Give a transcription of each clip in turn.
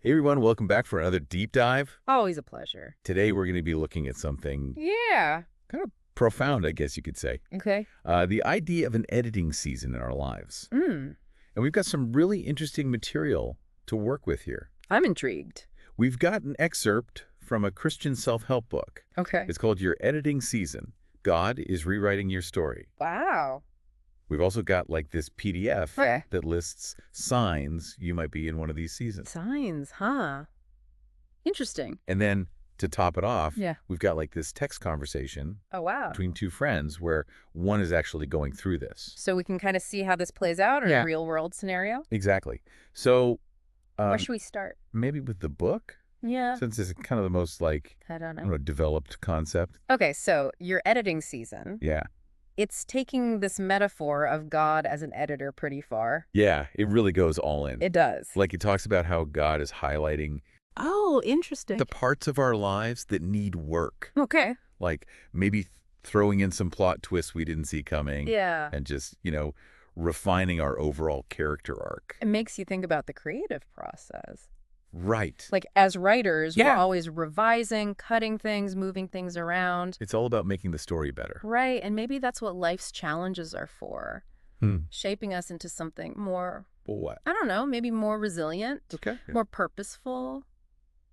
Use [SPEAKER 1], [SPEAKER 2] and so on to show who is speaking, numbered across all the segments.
[SPEAKER 1] Hey everyone, welcome back for another deep dive.
[SPEAKER 2] Always a pleasure.
[SPEAKER 1] Today we're going to be looking at something
[SPEAKER 2] Yeah.
[SPEAKER 1] kind of profound, I guess you could say.
[SPEAKER 2] Okay.
[SPEAKER 1] The idea of an editing season in our lives.
[SPEAKER 2] Mm.
[SPEAKER 1] And we've got some really interesting material to work with here.
[SPEAKER 2] I'm intrigued.
[SPEAKER 1] We've got an excerpt from a Christian self-help book.
[SPEAKER 2] Okay.
[SPEAKER 1] It's called Your Editing Season. God is Rewriting Your Story.
[SPEAKER 2] Wow.
[SPEAKER 1] We've also got like this PDF
[SPEAKER 2] Okay.
[SPEAKER 1] that lists signs you might be in one of these seasons.
[SPEAKER 2] Signs, huh? Interesting.
[SPEAKER 1] And then to top it off,
[SPEAKER 2] Yeah.
[SPEAKER 1] we've got like this text conversation
[SPEAKER 2] Oh, wow.
[SPEAKER 1] between two friends where one is actually going through this.
[SPEAKER 2] So we can kind of see how this plays out in
[SPEAKER 1] Yeah.
[SPEAKER 2] a real world scenario.
[SPEAKER 1] Exactly. So
[SPEAKER 2] Where should we start?
[SPEAKER 1] maybe with the book,
[SPEAKER 2] Yeah.
[SPEAKER 1] since it's kind of the most like,
[SPEAKER 2] I don't
[SPEAKER 1] I
[SPEAKER 2] know.
[SPEAKER 1] don't know, developed concept.
[SPEAKER 2] Okay, so your editing season,
[SPEAKER 1] Yeah.
[SPEAKER 2] it's taking this metaphor of God as an editor pretty far.
[SPEAKER 1] Yeah, it really goes all in.
[SPEAKER 2] It does.
[SPEAKER 1] Like it talks about how God is highlighting
[SPEAKER 2] Oh, interesting.
[SPEAKER 1] the parts of our lives that need work.
[SPEAKER 2] Okay.
[SPEAKER 1] Like maybe throwing in some plot twists we didn't see coming.
[SPEAKER 2] Yeah.
[SPEAKER 1] And just, refining our overall character arc.
[SPEAKER 2] It makes you think about the creative process.
[SPEAKER 1] Right.
[SPEAKER 2] Like, as writers, we're
[SPEAKER 1] Yeah.
[SPEAKER 2] always revising, cutting things, moving things around.
[SPEAKER 1] It's all about making the story better.
[SPEAKER 2] Right, and maybe that's what life's challenges are for.
[SPEAKER 1] Hmm.
[SPEAKER 2] Shaping us into something more,
[SPEAKER 1] Well, what?
[SPEAKER 2] I don't know, maybe more resilient,
[SPEAKER 1] Okay.
[SPEAKER 2] more purposeful.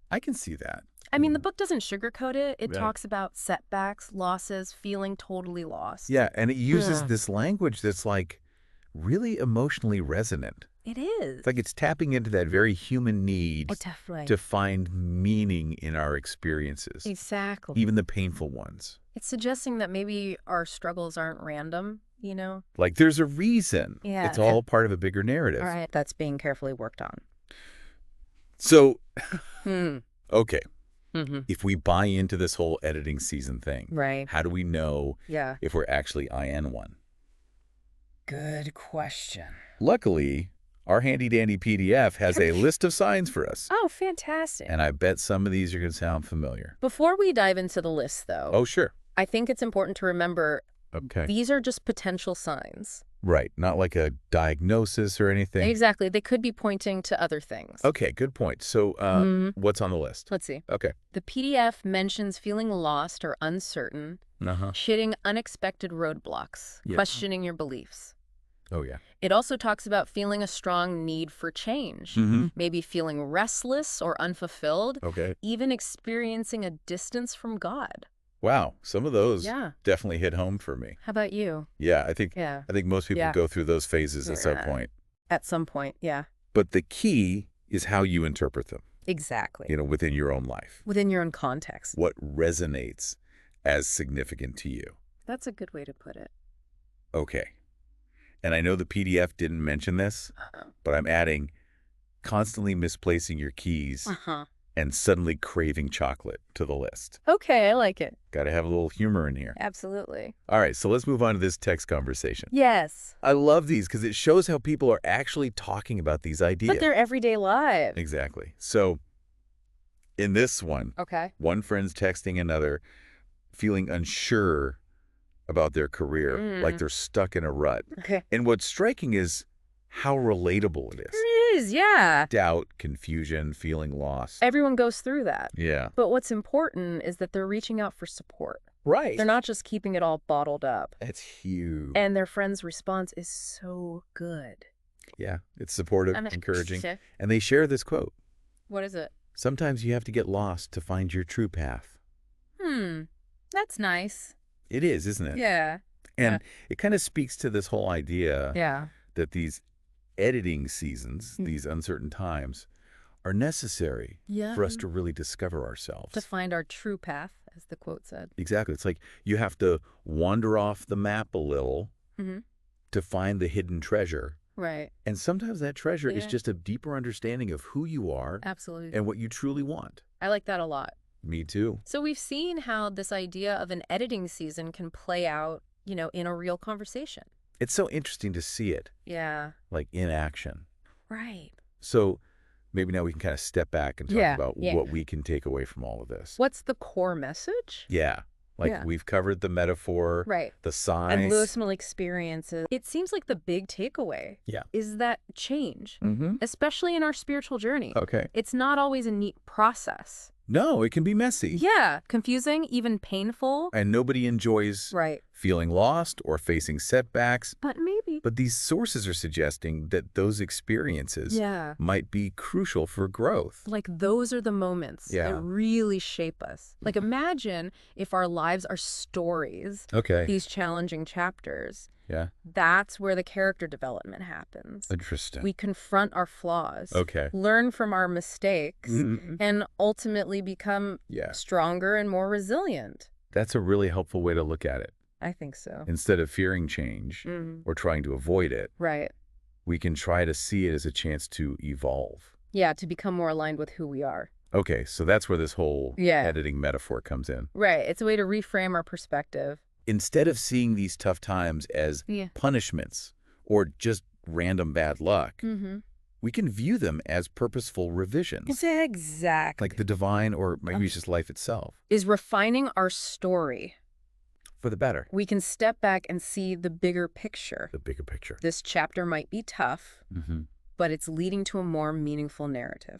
[SPEAKER 1] I can see that.
[SPEAKER 2] I mean, the book doesn't sugarcoat it. It
[SPEAKER 1] Yeah.
[SPEAKER 2] talks about setbacks, losses, feeling totally lost.
[SPEAKER 1] Yeah, and it uses
[SPEAKER 2] Yeah.
[SPEAKER 1] this language that's like really emotionally resonant.
[SPEAKER 2] It is.
[SPEAKER 1] It's like it's tapping into that very human need
[SPEAKER 2] Oh, definitely.
[SPEAKER 1] to find meaning in our experiences,
[SPEAKER 2] Exactly.
[SPEAKER 1] even the painful ones.
[SPEAKER 2] It's suggesting that maybe our struggles aren't random, you know?
[SPEAKER 1] Like there's a reason.
[SPEAKER 2] Yeah.
[SPEAKER 1] It's all part of a bigger narrative.
[SPEAKER 2] All right, that's being carefully worked on.
[SPEAKER 1] So,
[SPEAKER 2] Hmm.
[SPEAKER 1] okay,
[SPEAKER 2] Mm-hmm.
[SPEAKER 1] if we buy into this whole editing season thing,
[SPEAKER 2] Right.
[SPEAKER 1] how do we know
[SPEAKER 2] Yeah.
[SPEAKER 1] if we're actually IN one?
[SPEAKER 2] Good question.
[SPEAKER 1] Luckily, our handy-dandy PDF has a list of signs for us.
[SPEAKER 2] Oh, fantastic.
[SPEAKER 1] And I bet some of these are going to sound familiar.
[SPEAKER 2] Before we dive into the list, though,
[SPEAKER 1] Oh, sure.
[SPEAKER 2] I think it's important to remember
[SPEAKER 1] Okay.
[SPEAKER 2] these are just potential signs.
[SPEAKER 1] Right. Not like a diagnosis or anything.
[SPEAKER 2] Exactly. They could be pointing to other things.
[SPEAKER 1] Okay, good point. So
[SPEAKER 2] Mhm.
[SPEAKER 1] what's on the list?
[SPEAKER 2] Let's see.
[SPEAKER 1] Okay.
[SPEAKER 2] The PDF mentions feeling lost or uncertain,
[SPEAKER 1] Uh-huh.
[SPEAKER 2] hitting unexpected roadblocks,
[SPEAKER 1] Yeah.
[SPEAKER 2] questioning your beliefs.
[SPEAKER 1] Oh, yeah.
[SPEAKER 2] It also talks about feeling a strong need for change,
[SPEAKER 1] Mm-hmm.
[SPEAKER 2] maybe feeling restless or unfulfilled,
[SPEAKER 1] Okay.
[SPEAKER 2] even experiencing a distance from God.
[SPEAKER 1] Wow. Some of those
[SPEAKER 2] Yeah.
[SPEAKER 1] definitely hit home for me.
[SPEAKER 2] How about you?
[SPEAKER 1] Yeah, I think
[SPEAKER 2] Yeah.
[SPEAKER 1] most people
[SPEAKER 2] Yeah.
[SPEAKER 1] go through those phases at some
[SPEAKER 2] Yeah.
[SPEAKER 1] point.
[SPEAKER 2] At some point, yeah.
[SPEAKER 1] But the key is how you interpret them,
[SPEAKER 2] Exactly.
[SPEAKER 1] within your own life.
[SPEAKER 2] Within your own context.
[SPEAKER 1] What resonates as significant to you?
[SPEAKER 2] That's a good way to put it.
[SPEAKER 1] Okay. And I know the PDF didn't mention this, but I'm adding constantly misplacing your keys
[SPEAKER 2] Uh-huh.
[SPEAKER 1] and suddenly craving chocolate to the list.
[SPEAKER 2] Okay, I like it.
[SPEAKER 1] Got to have a little humor in here.
[SPEAKER 2] Absolutely.
[SPEAKER 1] All right, so let's move on to this text conversation.
[SPEAKER 2] Yes.
[SPEAKER 1] I love these because it shows how people are actually talking about these ideas.
[SPEAKER 2] But they're everyday lives.
[SPEAKER 1] Exactly. So in this one,
[SPEAKER 2] Okay.
[SPEAKER 1] one friend's texting another, feeling unsure about their career, like they're stuck in a rut.
[SPEAKER 2] Okay.
[SPEAKER 1] And what's striking is how relatable it is.
[SPEAKER 2] It is, yeah.
[SPEAKER 1] Doubt, confusion, feeling lost.
[SPEAKER 2] Everyone goes through that.
[SPEAKER 1] Yeah.
[SPEAKER 2] But what's important is that they're reaching out for support.
[SPEAKER 1] Right.
[SPEAKER 2] They're not just keeping it all bottled up.
[SPEAKER 1] That's huge.
[SPEAKER 2] And their friend's response is so good.
[SPEAKER 1] Yeah, it's supportive, encouraging. And they share this quote.
[SPEAKER 2] What is it?
[SPEAKER 1] Sometimes you have to get lost to find your true path.
[SPEAKER 2] That's nice.
[SPEAKER 1] It is, isn't it?
[SPEAKER 2] Yeah.
[SPEAKER 1] And it kind of speaks to this whole idea
[SPEAKER 2] Yeah.
[SPEAKER 1] that these editing seasons, these uncertain times, are necessary
[SPEAKER 2] Yeah.
[SPEAKER 1] for us to really discover ourselves.
[SPEAKER 2] To find our true path, as the quote said.
[SPEAKER 1] Exactly. It's like you have to wander off the map a little
[SPEAKER 2] Mhm.
[SPEAKER 1] to find the hidden treasure.
[SPEAKER 2] Right.
[SPEAKER 1] And sometimes that treasure is
[SPEAKER 2] Yeah.
[SPEAKER 1] just a deeper understanding of who you are
[SPEAKER 2] Absolutely.
[SPEAKER 1] and what you truly want.
[SPEAKER 2] I like that a lot.
[SPEAKER 1] Me too.
[SPEAKER 2] So we've seen how this idea of an editing season can play out, in a real conversation.
[SPEAKER 1] It's so interesting to see it,
[SPEAKER 2] Yeah.
[SPEAKER 1] like in action.
[SPEAKER 2] Right.
[SPEAKER 1] So maybe now we can kind of step back and talk
[SPEAKER 2] Yeah,
[SPEAKER 1] about
[SPEAKER 2] yeah.
[SPEAKER 1] what we can take away from all of this.
[SPEAKER 2] What's the core message?
[SPEAKER 1] Yeah. Like
[SPEAKER 2] Yeah.
[SPEAKER 1] we've covered the metaphor,
[SPEAKER 2] Right.
[SPEAKER 1] the signs.
[SPEAKER 2] And Lewis Mill experiences. It seems like the big takeaway
[SPEAKER 1] Yeah.
[SPEAKER 2] is that change,
[SPEAKER 1] Mm-hmm.
[SPEAKER 2] especially in our spiritual journey,
[SPEAKER 1] Okay.
[SPEAKER 2] it's not always a neat process.
[SPEAKER 1] No, it can be messy.
[SPEAKER 2] Yeah. Confusing, even painful.
[SPEAKER 1] And nobody enjoys
[SPEAKER 2] Right.
[SPEAKER 1] feeling lost or facing setbacks.
[SPEAKER 2] But maybe.
[SPEAKER 1] But these sources are suggesting that those experiences
[SPEAKER 2] Yeah.
[SPEAKER 1] might be crucial for growth.
[SPEAKER 2] Like those are the moments
[SPEAKER 1] Yeah.
[SPEAKER 2] that really shape us. Like imagine if our lives are stories,
[SPEAKER 1] Okay.
[SPEAKER 2] these challenging chapters.
[SPEAKER 1] Yeah.
[SPEAKER 2] That's where the character development happens.
[SPEAKER 1] Interesting.
[SPEAKER 2] We confront our flaws,
[SPEAKER 1] Okay.
[SPEAKER 2] learn from our mistakes,
[SPEAKER 1] Mhm.
[SPEAKER 2] and ultimately become
[SPEAKER 1] Yeah.
[SPEAKER 2] stronger and more resilient.
[SPEAKER 1] That's a really helpful way to look at it.
[SPEAKER 2] I think so.
[SPEAKER 1] Instead of fearing change
[SPEAKER 2] Mhm.
[SPEAKER 1] or trying to avoid it,
[SPEAKER 2] Right.
[SPEAKER 1] we can try to see it as a chance to evolve.
[SPEAKER 2] Yeah, to become more aligned with who we are.
[SPEAKER 1] Okay, so that's where this whole
[SPEAKER 2] Yeah.
[SPEAKER 1] editing metaphor comes in.
[SPEAKER 2] Right. It's a way to reframe our perspective.
[SPEAKER 1] Instead of seeing these tough times as
[SPEAKER 2] Yeah.
[SPEAKER 1] punishments or just random bad luck,
[SPEAKER 2] Mm-hmm.
[SPEAKER 1] we can view them as purposeful revisions,
[SPEAKER 2] Exactly.
[SPEAKER 1] like the divine or maybe it's just life itself,
[SPEAKER 2] Is refining our story.
[SPEAKER 1] for the better.
[SPEAKER 2] We can step back and see the bigger picture.
[SPEAKER 1] The bigger picture.
[SPEAKER 2] This chapter might be tough,
[SPEAKER 1] Mm-hmm.
[SPEAKER 2] but it's leading to a more meaningful narrative.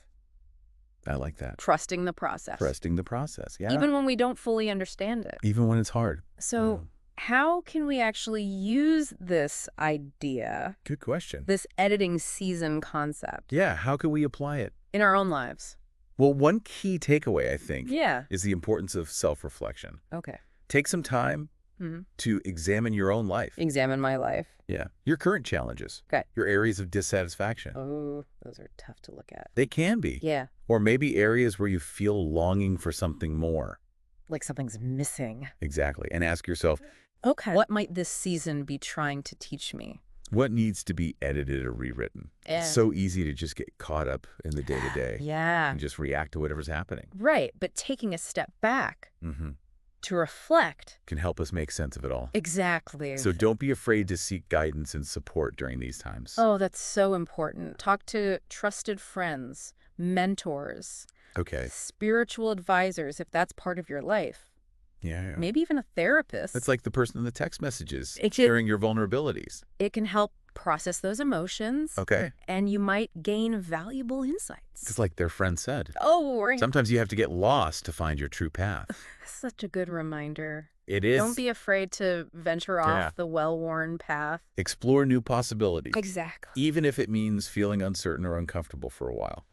[SPEAKER 1] I like that.
[SPEAKER 2] Trusting the process.
[SPEAKER 1] Trusting the process, yeah.
[SPEAKER 2] Even when we don't fully understand it.
[SPEAKER 1] Even when it's hard.
[SPEAKER 2] So how can we actually use this idea,
[SPEAKER 1] Good question.
[SPEAKER 2] this editing season concept,
[SPEAKER 1] Yeah, how can we apply it?
[SPEAKER 2] in our own lives?
[SPEAKER 1] Well, one key takeaway, I think,
[SPEAKER 2] Yeah.
[SPEAKER 1] is the importance of self-reflection.
[SPEAKER 2] Okay.
[SPEAKER 1] Take some time
[SPEAKER 2] Mm-hmm.
[SPEAKER 1] to examine your own life.
[SPEAKER 2] Examine my life.
[SPEAKER 1] Yeah. Your current challenges.
[SPEAKER 2] Okay.
[SPEAKER 1] Your areas of dissatisfaction.
[SPEAKER 2] Oh, those are tough to look at.
[SPEAKER 1] They can be.
[SPEAKER 2] Yeah.
[SPEAKER 1] Or maybe areas where you feel longing for something more.
[SPEAKER 2] Like something's missing.
[SPEAKER 1] Exactly. And ask yourself,
[SPEAKER 2] Okay. What might this season be trying to teach me?
[SPEAKER 1] what needs to be edited or rewritten?
[SPEAKER 2] Yeah.
[SPEAKER 1] It's so easy to just get caught up in the day-to-day
[SPEAKER 2] Yeah.
[SPEAKER 1] and just react to whatever's happening.
[SPEAKER 2] Right. But taking a step back
[SPEAKER 1] Mm-hmm.
[SPEAKER 2] to reflect.
[SPEAKER 1] Can help us make sense of it all.
[SPEAKER 2] Exactly.
[SPEAKER 1] So don't be afraid to seek guidance and support during these times.
[SPEAKER 2] Oh, that's so important. Talk to trusted friends, mentors,
[SPEAKER 1] Okay.
[SPEAKER 2] spiritual advisors, if that's part of your life.
[SPEAKER 1] Yeah.
[SPEAKER 2] Maybe even a therapist.
[SPEAKER 1] That's like the person in the text messages
[SPEAKER 2] It should-
[SPEAKER 1] sharing your vulnerabilities.
[SPEAKER 2] It can help process those emotions,
[SPEAKER 1] Okay.
[SPEAKER 2] and you might gain valuable insights.
[SPEAKER 1] It's like their friend said.
[SPEAKER 2] Oh, right.
[SPEAKER 1] Sometimes you have to get lost to find your true path.
[SPEAKER 2] Such a good reminder.
[SPEAKER 1] It is.
[SPEAKER 2] Don't be afraid to venture off
[SPEAKER 1] Yeah.
[SPEAKER 2] the well-worn path.
[SPEAKER 1] Explore new possibilities.
[SPEAKER 2] Exactly.
[SPEAKER 1] Even if it means feeling uncertain or uncomfortable for a while.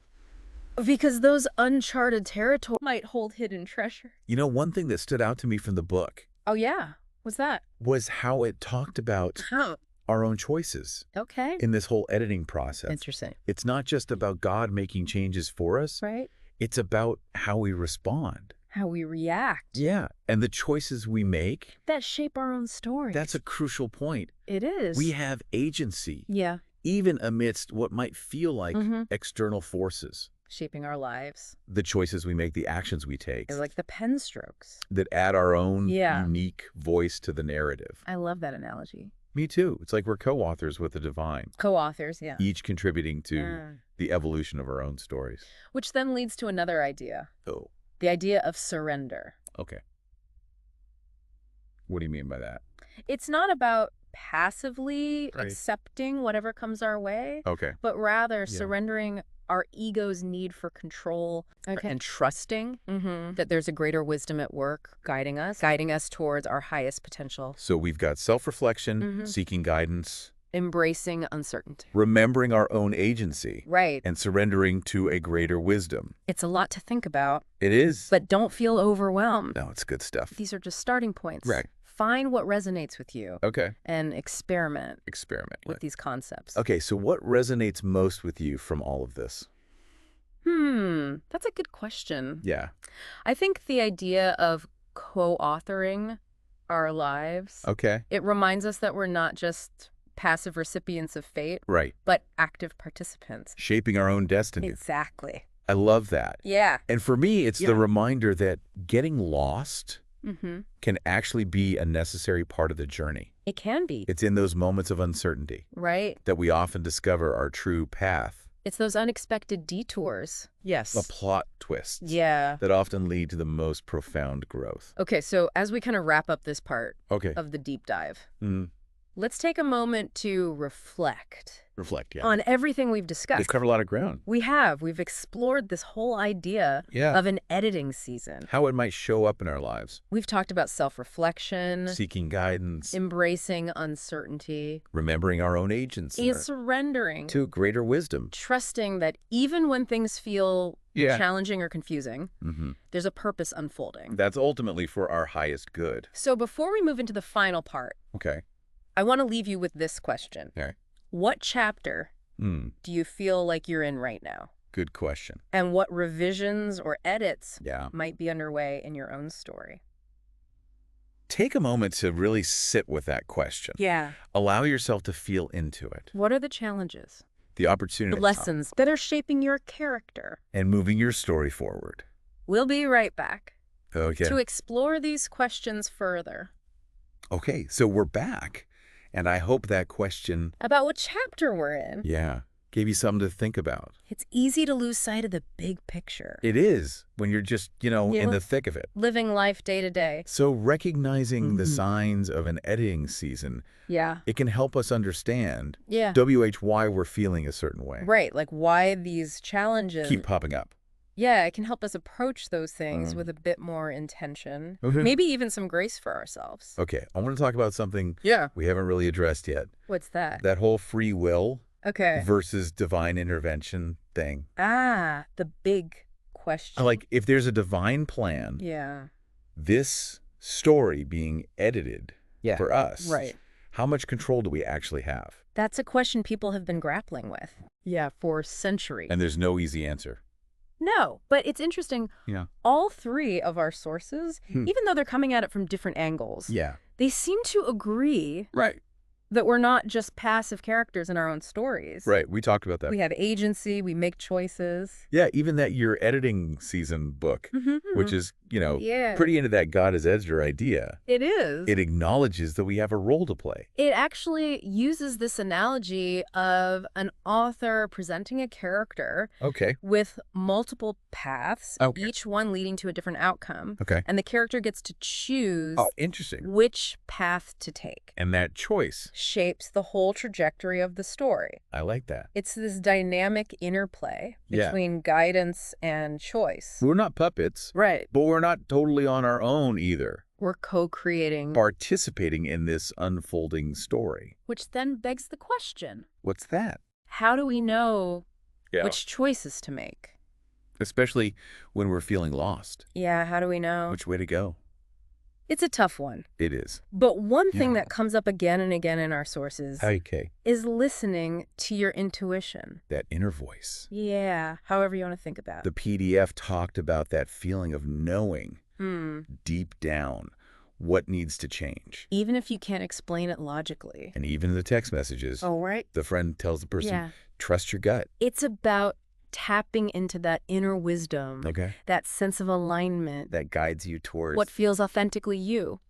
[SPEAKER 2] Because those uncharted territories might hold hidden treasure.
[SPEAKER 1] You know, one thing that stood out to me from the book
[SPEAKER 2] Oh, yeah. What's that?
[SPEAKER 1] was how it talked about
[SPEAKER 2] Oh,
[SPEAKER 1] our own choices
[SPEAKER 2] okay.
[SPEAKER 1] in this whole editing process.
[SPEAKER 2] Interesting.
[SPEAKER 1] It's not just about God making changes for us.
[SPEAKER 2] Right?
[SPEAKER 1] It's about how we respond.
[SPEAKER 2] How we react.
[SPEAKER 1] Yeah. And the choices we make,
[SPEAKER 2] That shape our own story.
[SPEAKER 1] that's a crucial point.
[SPEAKER 2] It is.
[SPEAKER 1] We have agency,
[SPEAKER 2] Yeah.
[SPEAKER 1] even amidst what might feel like
[SPEAKER 2] Mhm.
[SPEAKER 1] external forces.
[SPEAKER 2] Shaping our lives.
[SPEAKER 1] The choices we make, the actions we take,
[SPEAKER 2] It's like the pen strokes.
[SPEAKER 1] that add our own
[SPEAKER 2] Yeah.
[SPEAKER 1] unique voice to the narrative.
[SPEAKER 2] I love that analogy.
[SPEAKER 1] Me too. It's like we're co-authors with the divine,
[SPEAKER 2] Co-authors, yeah.
[SPEAKER 1] each contributing to
[SPEAKER 2] Mm.
[SPEAKER 1] the evolution of our own stories.
[SPEAKER 2] Which then leads to another idea.
[SPEAKER 1] Oh,
[SPEAKER 2] The idea of surrender.
[SPEAKER 1] okay. What do you mean by that?
[SPEAKER 2] It's not about passively
[SPEAKER 1] Right.
[SPEAKER 2] accepting whatever comes our way,
[SPEAKER 1] Okay.
[SPEAKER 2] but rather
[SPEAKER 1] Yeah.
[SPEAKER 2] surrendering our ego's need for control and trusting that there's a greater wisdom at work guiding us towards our highest potential,
[SPEAKER 1] So we've got self-reflection,
[SPEAKER 2] Mhm.
[SPEAKER 1] seeking guidance,
[SPEAKER 2] embracing uncertainty.
[SPEAKER 1] remembering our own agency,
[SPEAKER 2] Right.
[SPEAKER 1] and surrendering to a greater wisdom.
[SPEAKER 2] It's a lot to think about,
[SPEAKER 1] It is.
[SPEAKER 2] but don't feel overwhelmed.
[SPEAKER 1] No, it's good stuff.
[SPEAKER 2] These are just starting points.
[SPEAKER 1] Right.
[SPEAKER 2] Find what resonates with you
[SPEAKER 1] Okay.
[SPEAKER 2] and experiment
[SPEAKER 1] Experiment.
[SPEAKER 2] with these concepts.
[SPEAKER 1] Okay, so what resonates most with you from all of this?
[SPEAKER 2] That's a good question.
[SPEAKER 1] Yeah.
[SPEAKER 2] I think the idea of co-authoring our lives,
[SPEAKER 1] Okay.
[SPEAKER 2] it reminds us that we're not just passive recipients of fate,
[SPEAKER 1] Right.
[SPEAKER 2] but active participants.
[SPEAKER 1] Shaping our own destiny.
[SPEAKER 2] Exactly.
[SPEAKER 1] I love that.
[SPEAKER 2] Yeah.
[SPEAKER 1] And for me, it's
[SPEAKER 2] Yeah.
[SPEAKER 1] the reminder that getting lost
[SPEAKER 2] Mm-hmm.
[SPEAKER 1] can actually be a necessary part of the journey.
[SPEAKER 2] It can be,
[SPEAKER 1] It's in those moments of uncertainty
[SPEAKER 2] right?
[SPEAKER 1] that we often discover our true path
[SPEAKER 2] It's those unexpected detours. Yes.
[SPEAKER 1] The plot twists.
[SPEAKER 2] Yeah.
[SPEAKER 1] That often lead to the most profound growth.
[SPEAKER 2] Okay, so as we kind of wrap up this part
[SPEAKER 1] Okay.
[SPEAKER 2] of the deep dive,
[SPEAKER 1] Mm.
[SPEAKER 2] let's take a moment to reflect
[SPEAKER 1] Reflect, yeah.
[SPEAKER 2] on everything we've discussed.
[SPEAKER 1] We've covered a lot of ground.
[SPEAKER 2] We have. We've explored this whole idea of an editing season.
[SPEAKER 1] How it might show up in our lives.
[SPEAKER 2] We've talked about self-reflection,
[SPEAKER 1] Seeking guidance.
[SPEAKER 2] embracing uncertainty,
[SPEAKER 1] Remembering our own agency.
[SPEAKER 2] and surrendering.
[SPEAKER 1] To greater wisdom.
[SPEAKER 2] Trusting that even when things feel
[SPEAKER 1] Yeah.
[SPEAKER 2] challenging or confusing, there's a purpose unfolding.
[SPEAKER 1] That's ultimately for our highest good.
[SPEAKER 2] So before we move into the final part,
[SPEAKER 1] Okay.
[SPEAKER 2] I want to leave you with this question.
[SPEAKER 1] All right.
[SPEAKER 2] What chapter do you feel like you're in right now?
[SPEAKER 1] Good question.
[SPEAKER 2] And what revisions or edits
[SPEAKER 1] Yeah.
[SPEAKER 2] might be underway in your own story?
[SPEAKER 1] Take a moment to really sit with that question.
[SPEAKER 2] Yeah.
[SPEAKER 1] Allow yourself to feel into it.
[SPEAKER 2] What are the challenges,
[SPEAKER 1] The opportunity.
[SPEAKER 2] the lessons that are shaping your character?
[SPEAKER 1] And moving your story forward.
[SPEAKER 2] We'll be right back
[SPEAKER 1] Okay.
[SPEAKER 2] to explore these questions further.
[SPEAKER 1] Okay, so we're back. And I hope that question,
[SPEAKER 2] About what chapter we're in.
[SPEAKER 1] gave you something to think about.
[SPEAKER 2] It's easy to lose sight of the big picture.
[SPEAKER 1] It is when you're just, in the thick of it.
[SPEAKER 2] Living life day to day.
[SPEAKER 1] So recognizing the signs of an editing season,
[SPEAKER 2] Yeah.
[SPEAKER 1] it can help us understand,
[SPEAKER 2] Yeah.
[SPEAKER 1] why we're feeling a certain way.
[SPEAKER 2] Right. Like why these challenges.
[SPEAKER 1] Keep popping up.
[SPEAKER 2] Yeah, it can help us approach those things with a bit more intention.
[SPEAKER 1] Okay.
[SPEAKER 2] Maybe even some grace for ourselves.
[SPEAKER 1] Okay, I want to talk about something
[SPEAKER 2] Yeah.
[SPEAKER 1] we haven't really addressed yet.
[SPEAKER 2] What's that?
[SPEAKER 1] That whole free will
[SPEAKER 2] Okay.
[SPEAKER 1] versus divine intervention thing.
[SPEAKER 2] The big question.
[SPEAKER 1] Like, if there's a divine plan,
[SPEAKER 2] Yeah.
[SPEAKER 1] this story being edited for us,
[SPEAKER 2] Right.
[SPEAKER 1] how much control do we actually have?
[SPEAKER 2] That's a question people have been grappling with. Yeah, for centuries.
[SPEAKER 1] And there's no easy answer.
[SPEAKER 2] No, but it's interesting.
[SPEAKER 1] Yeah.
[SPEAKER 2] All three of our sources, even though they're coming at it from different angles,
[SPEAKER 1] Yeah.
[SPEAKER 2] they seem to agree
[SPEAKER 1] Right.
[SPEAKER 2] that we're not just passive characters in our own stories.
[SPEAKER 1] Right. We talked about that.
[SPEAKER 2] We have agency, we make choices.
[SPEAKER 1] Yeah, even that your editing season book, which is,
[SPEAKER 2] Yeah.
[SPEAKER 1] pretty into that God is Ezra idea.
[SPEAKER 2] It is.
[SPEAKER 1] It acknowledges that we have a role to play.
[SPEAKER 2] It actually uses this analogy of an author presenting a character
[SPEAKER 1] Okay.
[SPEAKER 2] with multiple paths,
[SPEAKER 1] Okay.
[SPEAKER 2] each one leading to a different outcome.
[SPEAKER 1] Okay.
[SPEAKER 2] And the character gets to choose
[SPEAKER 1] Oh, interesting.
[SPEAKER 2] which path to take.
[SPEAKER 1] And that choice,
[SPEAKER 2] Shapes the whole trajectory of the story.
[SPEAKER 1] I like that.
[SPEAKER 2] It's this dynamic interplay
[SPEAKER 1] Yeah.
[SPEAKER 2] between guidance and choice.
[SPEAKER 1] We're not puppets,
[SPEAKER 2] Right.
[SPEAKER 1] but we're not totally on our own either.
[SPEAKER 2] We're co-creating.
[SPEAKER 1] Participating in this unfolding story.
[SPEAKER 2] Which then begs the question,
[SPEAKER 1] What's that?
[SPEAKER 2] how do we know
[SPEAKER 1] Yeah.
[SPEAKER 2] which choices to make?
[SPEAKER 1] Especially when we're feeling lost.
[SPEAKER 2] Yeah, how do we know?
[SPEAKER 1] Which way to go?
[SPEAKER 2] It's a tough one.
[SPEAKER 1] It is.
[SPEAKER 2] But one thing
[SPEAKER 1] Yeah.
[SPEAKER 2] that comes up again and again in our sources
[SPEAKER 1] Okay.
[SPEAKER 2] is listening to your intuition.
[SPEAKER 1] That inner voice.
[SPEAKER 2] Yeah, however you want to think about
[SPEAKER 1] The
[SPEAKER 2] it.
[SPEAKER 1] PDF talked about that feeling of knowing deep down what needs to change.
[SPEAKER 2] Even if you can't explain it logically.
[SPEAKER 1] And even in the text messages,
[SPEAKER 2] Oh, right.
[SPEAKER 1] the friend tells the person,
[SPEAKER 2] Yeah.
[SPEAKER 1] trust your gut.
[SPEAKER 2] It's about tapping into that inner wisdom,
[SPEAKER 1] Okay.
[SPEAKER 2] that sense of alignment,
[SPEAKER 1] That guides you towards.
[SPEAKER 2] what feels authentically you.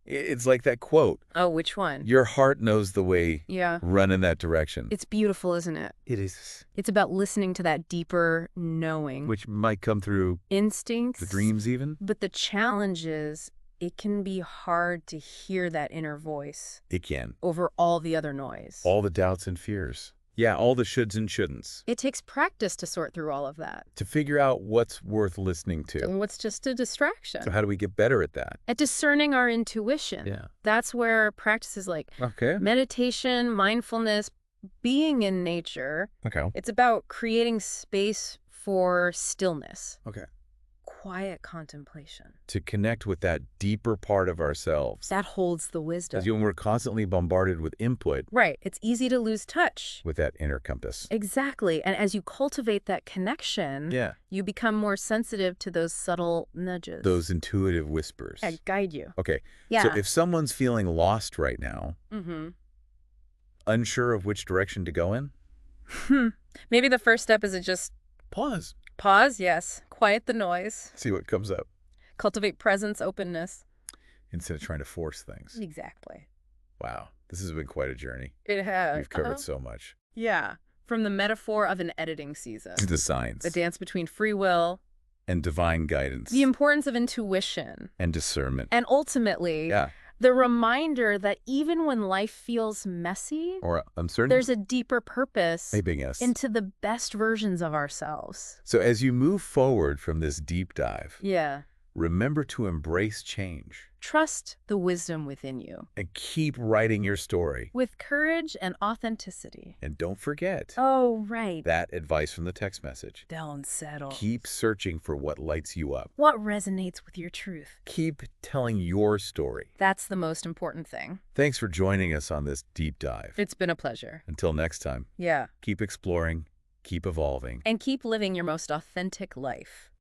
[SPEAKER 1] It's like that quote.
[SPEAKER 2] Oh, which one?
[SPEAKER 1] Your heart knows the way.
[SPEAKER 2] Yeah.
[SPEAKER 1] Run in that direction.
[SPEAKER 2] It's beautiful, isn't it?
[SPEAKER 1] It is.
[SPEAKER 2] It's about listening to that deeper knowing.
[SPEAKER 1] Which might come through
[SPEAKER 2] Instincts.
[SPEAKER 1] the dreams even.
[SPEAKER 2] But the challenge is it can be hard to hear that inner voice
[SPEAKER 1] It can.
[SPEAKER 2] over all the other noise.
[SPEAKER 1] All the doubts and fears. Yeah, all the shoulds and shouldn'ts.
[SPEAKER 2] It takes practice to sort through all of that.
[SPEAKER 1] To figure out what's worth listening to.
[SPEAKER 2] And what's just a distraction.
[SPEAKER 1] So how do we get better at that?
[SPEAKER 2] At discerning our intuition.
[SPEAKER 1] Yeah.
[SPEAKER 2] That's where practices like
[SPEAKER 1] Okay.
[SPEAKER 2] meditation, mindfulness, being in nature,
[SPEAKER 1] Okay.
[SPEAKER 2] it's about creating space for stillness,
[SPEAKER 1] Okay.
[SPEAKER 2] quiet contemplation.
[SPEAKER 1] To connect with that deeper part of ourselves.
[SPEAKER 2] That holds the wisdom.
[SPEAKER 1] As when we're constantly bombarded with input
[SPEAKER 2] Right. It's easy to lose touch.
[SPEAKER 1] with that inner compass.
[SPEAKER 2] Exactly. And as you cultivate that connection,
[SPEAKER 1] Yeah.
[SPEAKER 2] you become more sensitive to those subtle nudges.
[SPEAKER 1] Those intuitive whispers.
[SPEAKER 2] that guide you.
[SPEAKER 1] Okay.
[SPEAKER 2] Yeah.
[SPEAKER 1] So if someone's feeling lost right now, unsure of which direction to go in,
[SPEAKER 2] Maybe the first step is to just
[SPEAKER 1] pause.
[SPEAKER 2] pause, yes. Quiet the noise.
[SPEAKER 1] See what comes up
[SPEAKER 2] Cultivate presence, openness.
[SPEAKER 1] instead of trying to force things.
[SPEAKER 2] Exactly.
[SPEAKER 1] Wow. This has been quite a journey.
[SPEAKER 2] It has.
[SPEAKER 1] We've covered so much.
[SPEAKER 2] Yeah. From the metaphor of an editing season,
[SPEAKER 1] to the science,
[SPEAKER 2] the dance between free will
[SPEAKER 1] and divine guidance,
[SPEAKER 2] the importance of intuition,
[SPEAKER 1] and discernment,
[SPEAKER 2] and ultimately, the reminder that even when life feels messy
[SPEAKER 1] or uncertain,
[SPEAKER 2] there's a deeper purpose into the best versions of ourselves.
[SPEAKER 1] So as you move forward from this deep dive,
[SPEAKER 2] Yeah.
[SPEAKER 1] remember to embrace change.
[SPEAKER 2] Trust the wisdom within you.
[SPEAKER 1] And keep writing your story.
[SPEAKER 2] With courage and authenticity.
[SPEAKER 1] And don't forget
[SPEAKER 2] that
[SPEAKER 1] advice from the text message.
[SPEAKER 2] Don't settle.
[SPEAKER 1] Keep searching for what lights you up.
[SPEAKER 2] What resonates with your truth.
[SPEAKER 1] Keep telling your story.
[SPEAKER 2] That's the most important thing.
[SPEAKER 1] Thanks for joining us on this deep dive.
[SPEAKER 2] It's been a pleasure.
[SPEAKER 1] Until next time.
[SPEAKER 2] Yeah.
[SPEAKER 1] Keep exploring, keep evolving.
[SPEAKER 2] And keep living your most authentic life.